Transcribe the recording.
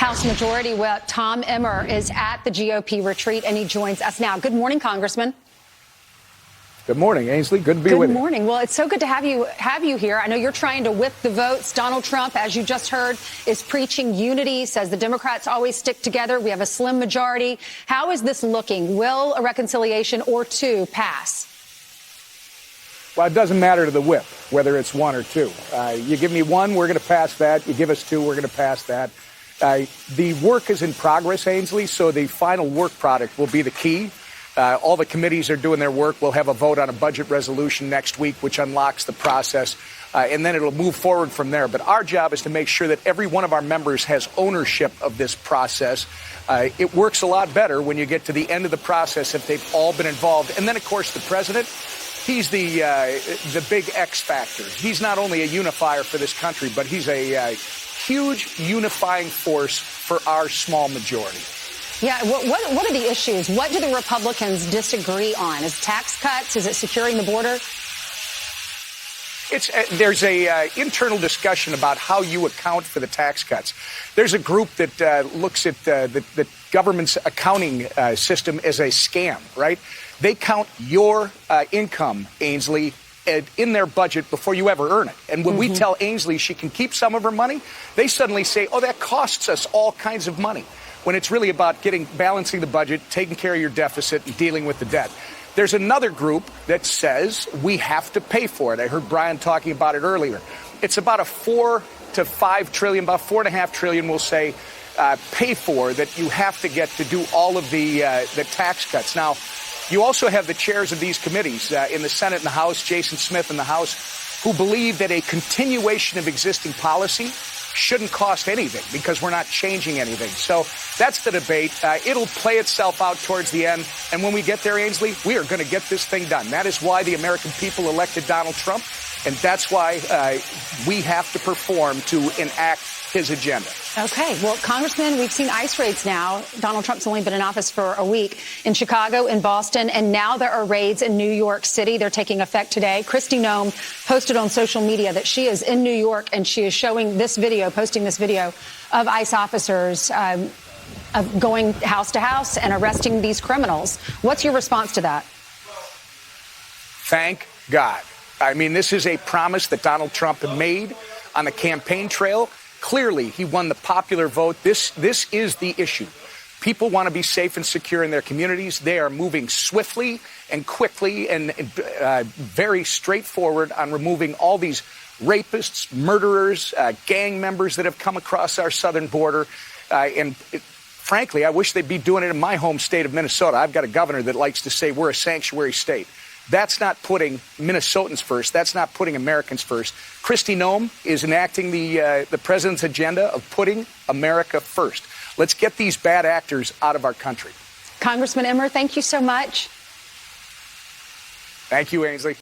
House Majority Whip Tom Emmer is at the GOP retreat, and he joins us now. Good morning, Congressman. Good morning, Ainsley. Good to be with you. Good morning. Well, it's so good to have you here. I know you're trying to whip the votes. Donald Trump, as you just heard, is preaching unity, says the Democrats always stick together. We have a slim majority. How is this looking? Will a reconciliation or two pass? Well, it doesn't matter to the whip whether it's one or two. You give me one, we're going to pass that. You give us two, we're going to pass that. The work is in progress, Ainsley, so the final work product will be the key. All the committees are doing their work. We'll have a vote on a budget resolution next week, which unlocks the process, and then it'll move forward from there. But our job is to make sure that every one of our members has ownership of this process. It works a lot better when you get to the end of the process if they've all been involved. And then, of course, the president, he's the big X factor. He's not only a unifier for this country, but he's a huge unifying force for our small majority. Yeah, what are the issues? What do the Republicans disagree on? Is tax cuts? Is it securing the border? There's a internal discussion about how you account for the tax cuts. There's a group that looks at the government's accounting system as a scam, right? They count your income, Ainsley, in their budget before you ever earn it. And when we tell Ainsley she can keep some of her money, they suddenly say, oh, that costs us all kinds of money, when it's really about balancing the budget, taking care of your deficit, and dealing with the debt. There's another group that says we have to pay for it. I heard Brian talking about it earlier. It's about a $4 to $5 trillion, about $4.5 trillion, we'll say, pay for that you have to get to do all of the tax cuts. Now, you also have the chairs of these committees in the Senate and the House, Jason Smith in the House, who believe that a continuation of existing policy shouldn't cost anything because we're not changing anything. So that's the debate. It'll play itself out towards the end. And when we get there, Ainsley, we are going to get this thing done. That is why the American people elected Donald Trump. And that's why we have to perform to enact his agenda. Okay. Well, Congressman, we've seen ICE raids now. Donald Trump's only been in office for a week in Chicago, in Boston, and now there are raids in New York City. They're taking effect today. Kristi Noem posted on social media that she is in New York and she is showing this video, posting this video of ICE officers of going house to house and arresting these criminals. What's your response to that? Thank God. I mean, this is a promise that Donald Trump had made on the campaign trail. Clearly, he won the popular vote. This is the issue. People want to be safe and secure in their communities. They are moving swiftly and quickly and very straightforward on removing all these rapists, murderers, gang members that have come across our southern border. Frankly, I wish they'd be doing it in my home state of Minnesota. I've got a governor that likes to say we're a sanctuary state. That's not putting Minnesotans first. That's not putting Americans first. Kristi Noem is enacting the president's agenda of putting America first. Let's get these bad actors out of our country. Congressman Emmer, thank you so much. Thank you, Ainsley.